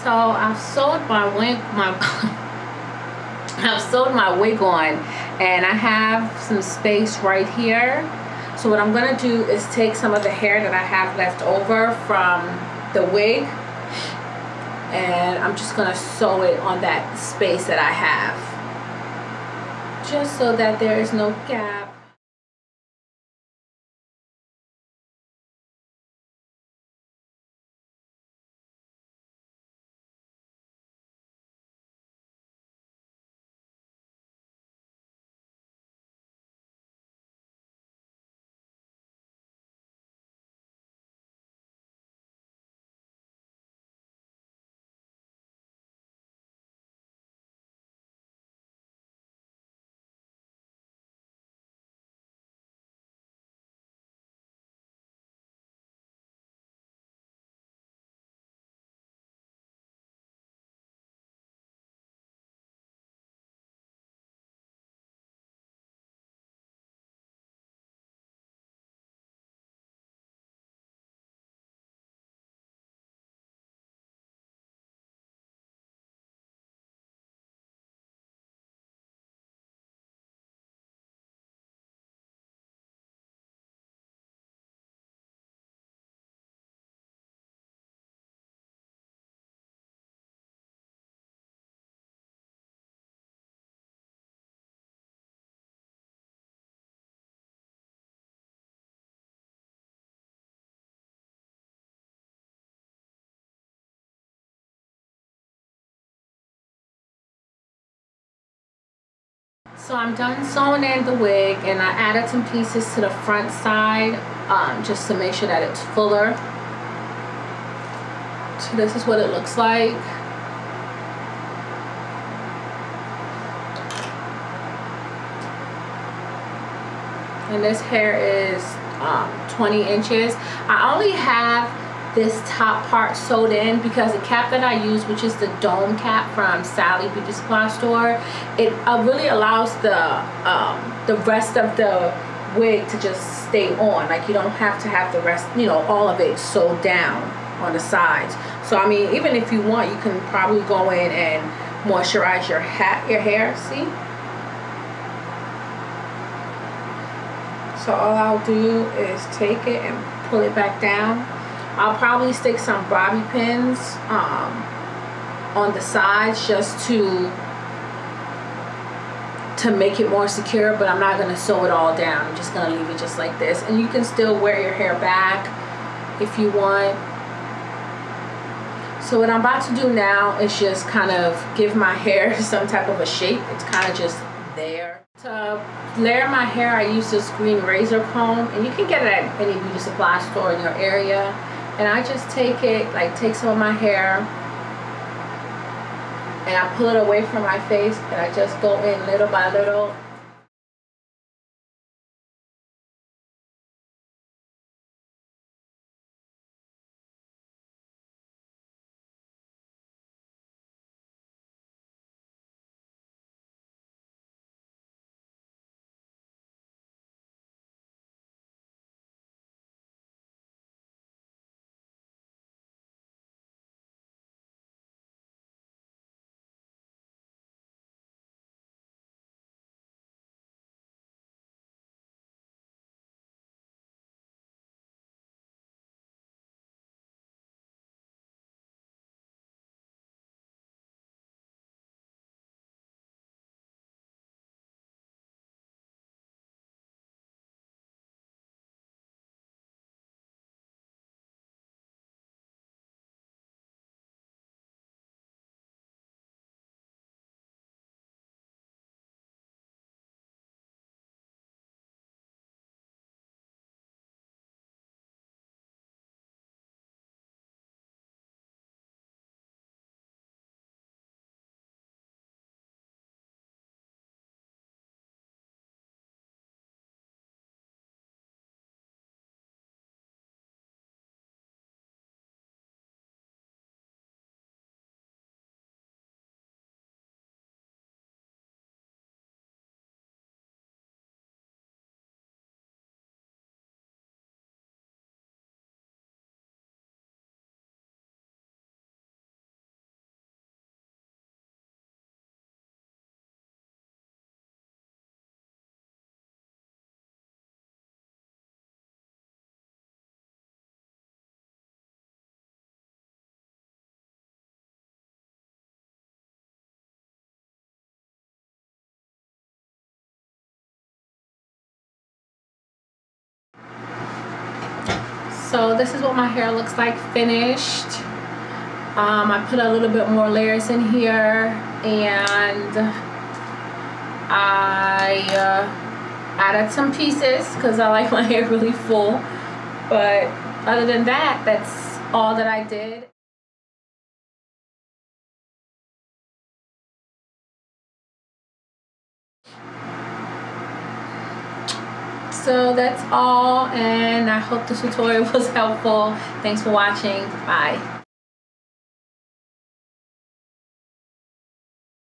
So I've sewed my wig, I've sewed my wig on, and I have some space right here. So what I'm gonna do is take some of the hair that I have left over from the wig, and I'm just gonna sew it on that space that I have, just so that there is no gap. So I'm done sewing in the wig, and I added some pieces to the front side just to make sure that it's fuller. So this is what it looks like. And this hair is 20 inches. I only have this top part sewed in because the cap that I use, which is the dome cap from Sally Beauty Supply Store, it really allows the rest of the wig to just stay on. Like, you don't have to have the rest, you know, all of it sewed down on the sides. So I mean, even if you want, you can probably go in and moisturize your hair. See? So all I'll do is take it and pull it back down. I'll probably stick some bobby pins on the sides just to make it more secure, but I'm not going to sew it all down. I'm just going to leave it just like this. And you can still wear your hair back if you want. So what I'm about to do now is just kind of give my hair some type of a shape. It's kind of just there. To layer my hair, I use this green razor comb, and you can get it at any beauty supply store in your area. And I just take it, like take some of my hair, and I pull it away from my face, and I just go in little by little. So this is what my hair looks like finished. I put a little bit more layers in here, and I added some pieces because I like my hair really full. But other than that, that's all that I did. So that's all, and I hope this tutorial was helpful. Thanks for watching. Bye.